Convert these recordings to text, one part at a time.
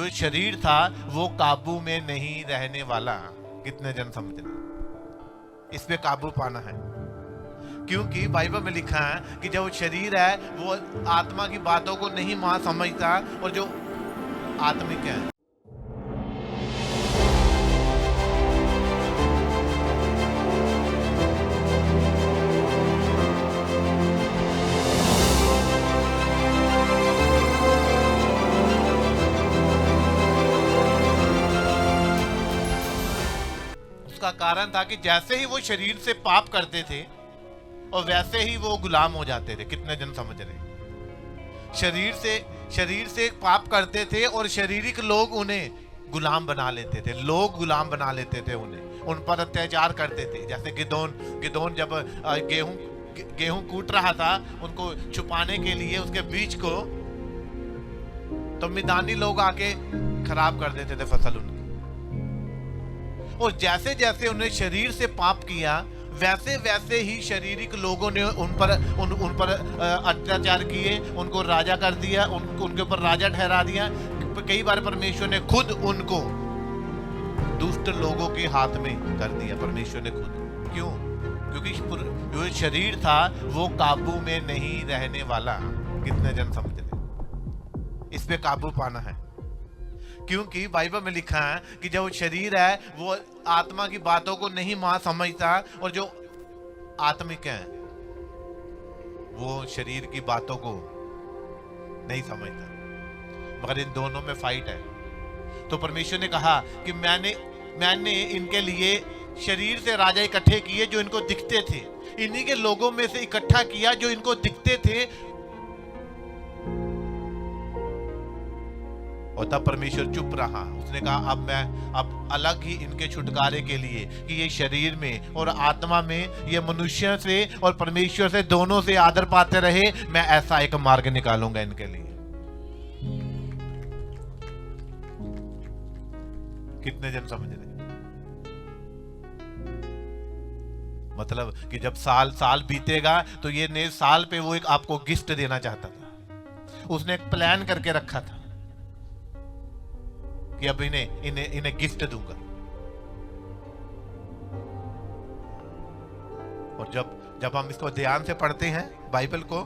जो शरीर था वो काबू में नहीं रहने वाला। कितने जन समझ रहे? इस पे काबू पाना है, क्योंकि बाइबल में लिखा है कि जो शरीर है वो आत्मा की बातों को नहीं समझता, और जो आत्मिक है। उसका कारण था कि जैसे ही वो शरीर से पाप करते थे और वैसे ही वो गुलाम हो जाते थे। कितने जन समझ रहे? शरीर से पाप करते थे और शारीरिक लोग उन्हें गुलाम बना लेते थे। लोग गुलाम बना लेते थे उन्हें, उन पर अत्याचार करते थे। जैसे गिदोन जब गेहूं कूट रहा था, उनको छुपाने के लिए उसके बीज को, तो मिदानी लोग आके खराब कर देते थे फसल उनकी। और जैसे जैसे उन्हें शरीर से पाप किया, वैसे वैसे ही शारीरिक लोगों ने उन पर अत्याचार किए, उनको राजा कर दिया, उनके ऊपर राजा ठहरा दिया। कई बार परमेश्वर ने खुद उनको दुष्ट लोगों के हाथ में कर दिया, परमेश्वर ने खुद। क्यों? क्योंकि जो शरीर था वो काबू में नहीं रहने वाला। कितने जन समझ रहे? इस पे काबू पाना है, क्योंकि बाइबल में लिखा है कि जो शरीर है वो आत्मा की बातों को नहीं समझता, और जो आत्मिक है वो शरीर की बातों को नहीं समझता। मगर इन दोनों में फाइट है। तो परमेश्वर ने कहा कि मैंने इनके लिए शरीर से राजा इकट्ठे किए जो इनको दिखते थे, इन्हीं के लोगों में से इकट्ठा किया जो इनको दिखते थे। और तब परमेश्वर चुप रहा। उसने कहा अब अलग ही इनके छुटकारे के लिए, कि ये शरीर में और आत्मा में, ये मनुष्य से और परमेश्वर से दोनों से आदर पाते रहे, मैं ऐसा एक मार्ग निकालूंगा इनके लिए। कितने जन समझ रहे? मतलब कि जब साल बीतेगा तो ये नए साल पे वो एक आपको गिफ्ट देना चाहता था। उसने एक प्लान करके रखा था कि अब इन्हें गिफ्ट दूंगा। और जब हम इसको ध्यान से पढ़ते हैं बाइबल को,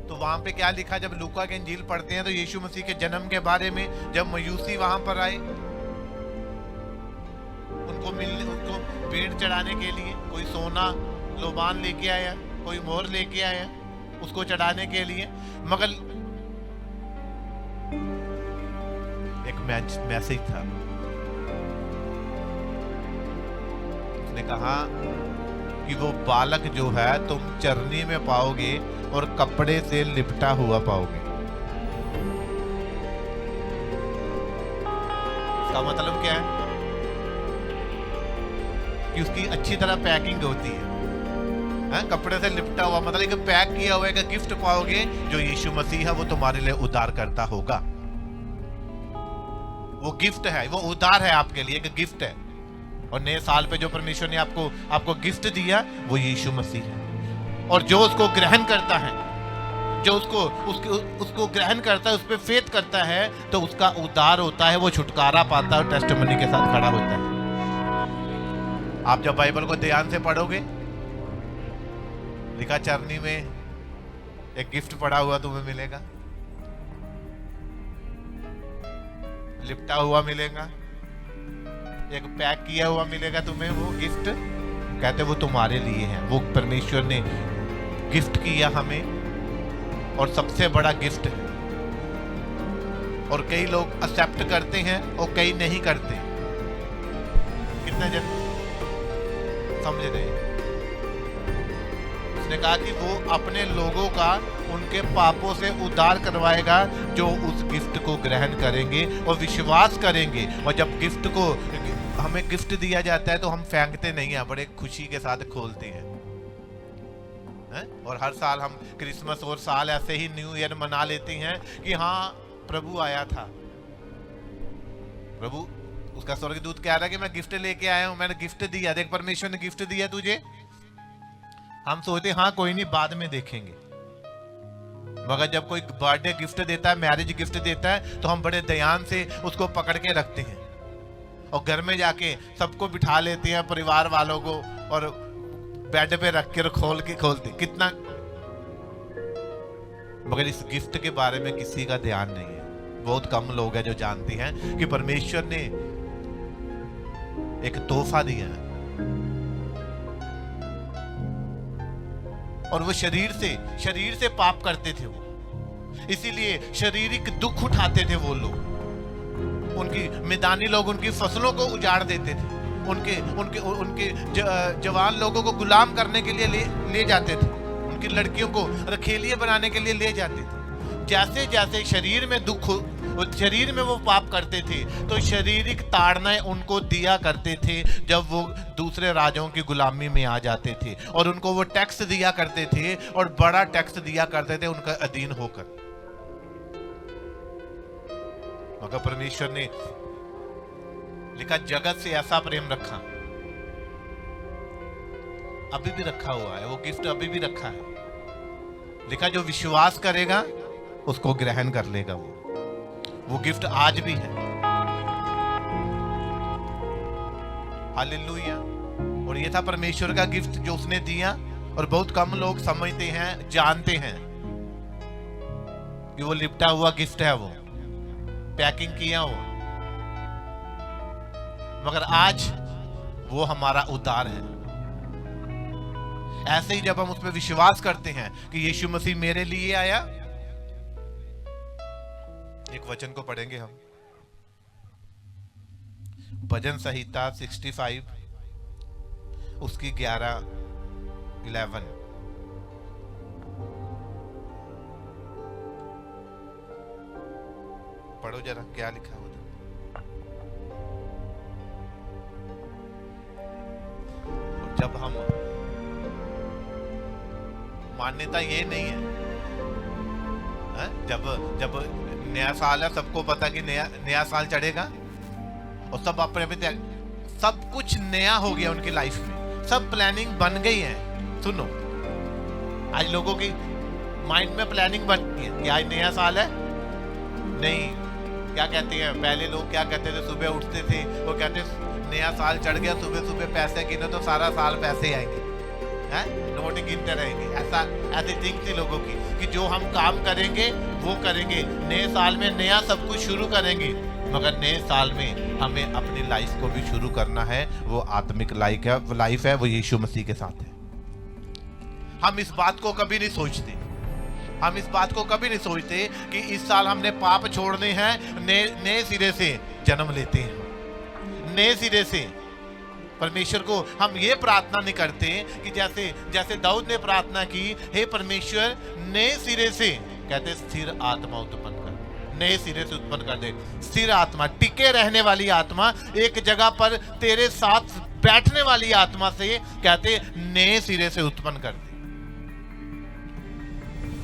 तो वहां पे क्या लिखा? जब लूका के इंजील पढ़ते हैं तो यीशु मसीह के जन्म के बारे में, जब मयूसी वहां पर आए उनको भेंट चढ़ाने के लिए, कोई सोना लोबान लेके आया, कोई मोहर लेके आया उसको चढ़ाने के लिए। मगर एक मैसेज था। उसने कहा कि वो बालक जो है तुम चरनी में पाओगे और कपड़े से लिपटा हुआ पाओगे। इसका मतलब क्या है? कि उसकी अच्छी तरह पैकिंग होती है, कपड़े से लिपटा हुआ, मतलब कि पैक किया हुआ एक गिफ्ट पाओगे जो यीशु मसीह है वो तुम्हारे लिए उद्धार करता होगा। वो गिफ्ट है, वो उद्धार है आपके लिए, एक गिफ्ट है। और नए साल पे जो परमेश्वर ने आपको गिफ्ट दिया वो यीशु मसीह है। और जो उसको ग्रहण करता है, जो उसको ग्रहण करता है, उस पे फेथ करता है, तो उसका उद्धार होता है, वो छुटकारा पाता है और टेस्टिमनी के साथ खड़ा होता है। आप जब बाइबल को ध्यान से पढ़ोगे, लिखा चरनी में एक गिफ्ट पड़ा हुआ तुम्हें मिलेगा, लिपटा हुआ मिलेगा, एक पैक किया हुआ मिलेगा तुम्हें। वो गिफ्ट कहते वो तुम्हारे लिए है, वो परमेश्वर ने गिफ्ट किया हमें, और सबसे बड़ा गिफ्ट है। और कई लोग एक्सेप्ट करते हैं और कई नहीं करते। कितने जन समझ रहे हैं? उसने कहा कि वो अपने लोगों का उनके पापों से उद्धार करवाएगा जो उस गिफ्ट को ग्रहण करेंगे और विश्वास करेंगे। और जब गिफ्ट को हमें गिफ्ट दिया जाता है तो हम फेंकते नहीं हैं, बड़े खुशी के साथ खोलते हैं। और हर साल हम क्रिसमस और साल ऐसे ही न्यू ईयर मना लेते हैं कि हाँ प्रभु आया था। प्रभु, उसका स्वर्गदूत कह रहा है कि मैं गिफ्ट लेके आया हूं, मैंने गिफ्ट दिया, देख परमेश्वर ने गिफ्ट दिया तुझे। हम सोचते हाँ कोई नहीं बाद में देखेंगे, मगर जब कोई बर्थडे गिफ्ट देता है, मैरिज गिफ्ट देता है, तो हम बड़े ध्यान से उसको पकड़ के रखते हैं और घर में जाके सबको बिठा लेते हैं, परिवार वालों को, और बेड पे रख के खोलते कितना। मगर इस गिफ्ट के बारे में किसी का ध्यान नहीं है। बहुत कम लोग हैं जो जानते हैं कि परमेश्वर ने एक तोहफा दिया है और वो शरीर से पाप करते थे वो, इसीलिए शारीरिक दुख उठाते थे वो लोग। उनकी मैदानी लोग उनकी फसलों को उजाड़ देते थे, उनके जवान लोगों को गुलाम करने के लिए ले जाते थे, उनकी लड़कियों को रखेलियां बनाने के लिए ले जाते थे। जैसे जैसे शरीर में दुख, शरीर में वो पाप करते थे, तो शारीरिक ताड़नाएं उनको दिया करते थे जब वो दूसरे राजाओं की गुलामी में आ जाते थे, और उनको वो टैक्स दिया करते थे, और बड़ा टैक्स दिया करते थे उनका अधीन होकर। मगर परमेश्वर ने लिखा, जगत से ऐसा प्रेम रखा, अभी भी रखा हुआ है, वो गिफ्ट अभी भी रखा है। लिखा, जो विश्वास करेगा उसको ग्रहण कर लेगा। वो गिफ्ट आज भी है। हालेलुया। और ये था परमेश्वर का गिफ्ट जो उसने दिया, और बहुत कम लोग समझते हैं, जानते हैं कि वो लिपटा हुआ गिफ्ट है, वो पैकिंग किया हो। मगर आज वो हमारा उद्धार है। ऐसे ही जब हम उस पर विश्वास करते हैं कि यीशु मसीह मेरे लिए आया। एक वचन को पढ़ेंगे हम, भजन संहिता 65 उसकी 11 पढ़ो जरा, क्या लिखा होता। जब हम, मान्यता ये नहीं है, जब नया साल है, सबको पता कि नया साल चढ़ेगा, और सब अपने सब कुछ नया हो गया उनकी लाइफ में, सब प्लानिंग बन गई है। सुनो, आज लोगों की माइंड में प्लानिंग बन गई है कि आज नया साल है। नहीं, क्या कहते हैं, पहले लोग क्या कहते थे, सुबह उठते थे, वो कहते नया साल चढ़ गया, सुबह सुबह पैसे गिनो तो सारा साल पैसे आएंगे, नोट गिनते रहेंगे। ऐसी थिंक थी लोगों की कि जो हम काम करेंगे वो करेंगे, नए साल में नया सब कुछ शुरू करेंगे। मगर नए साल में हमें अपनी लाइफ को भी शुरू करना है। वो आत्मिक लाइफ है, वो यीशु मसीह के साथ है। हम इस बात को कभी नहीं सोचते, हम इस बात को कभी नहीं सोचते कि इस साल हमने पाप छोड़ने हैं, नए सिरे से जन्म लेते हैं। नए सिरे से परमेश्वर को हम ये प्रार्थना नहीं करते कि जैसे दाऊद ने प्रार्थना की, हे परमेश्वर नए सिरे से, कहते स्थिर आत्मा उत्पन्न कर, नए सिरे से उत्पन्न कर दे। स्थिर आत्मा, टिके रहने वाली आत्मा, एक जगह पर तेरे साथ बैठने वाली आत्मा से, कहते नए सिरे से उत्पन्न कर दे।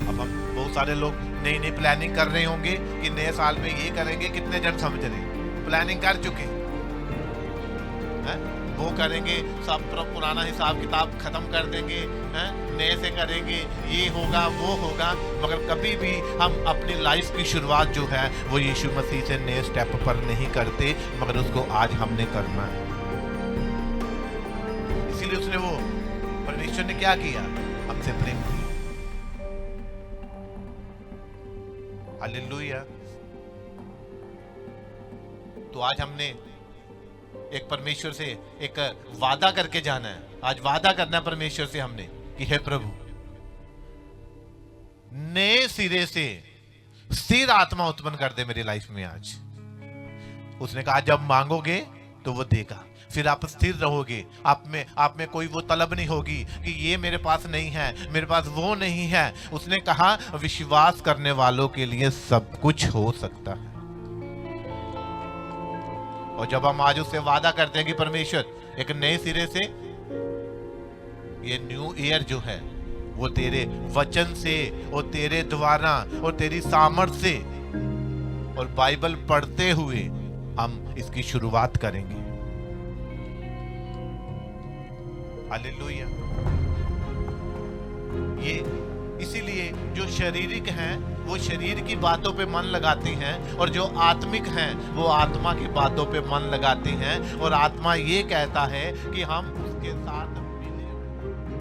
अब हम बहुत सारे लोग नई नई प्लानिंग कर रहे होंगे कि नए साल में ये करेंगे, कितने जन समझ रहे, प्लानिंग कर चुके हैं, वो करेंगे, सब पुराना हिसाब किताब खत्म कर देंगे, नए से करेंगे, ये होगा वो होगा। मगर कभी भी हम अपनी लाइफ की शुरुआत जो है वो यीशु मसीह से नए स्टेप पर नहीं करते, मगर उसको आज हमने करना है। इसीलिए उसने, वो परमेश्वर ने क्या किया, हमसे प्रेम किया। हालेलुया। तो आज हमने एक परमेश्वर से एक वादा करके जाना है। आज वादा करना है परमेश्वर से हमने कि हे प्रभु, नए सिरे से स्थिर आत्मा उत्पन्न कर दे मेरी लाइफ में आज। उसने कहा जब मांगोगे तो वो देगा, फिर आप स्थिर रहोगे, आप में कोई वो तलब नहीं होगी कि ये मेरे पास नहीं है, मेरे पास वो नहीं है। उसने कहा विश्वास करने वालों के लिए सब कुछ हो सकता है। और जब हम आज उससे वादा करते हैं कि परमेश्वर एक नए सिरे से, ये न्यू ईयर जो है वो तेरे वचन से और तेरे द्वारा और तेरी सामर्थ्य से और बाइबल पढ़ते हुए हम इसकी शुरुआत करेंगे। हालेलुया। इसीलिए जो शारीरिक हैं वो शरीर की बातों पे मन लगाती हैं, और जो आत्मिक हैं वो आत्मा की बातों पे मन लगाती हैं। और आत्मा ये कहता है कि हम उसके साथ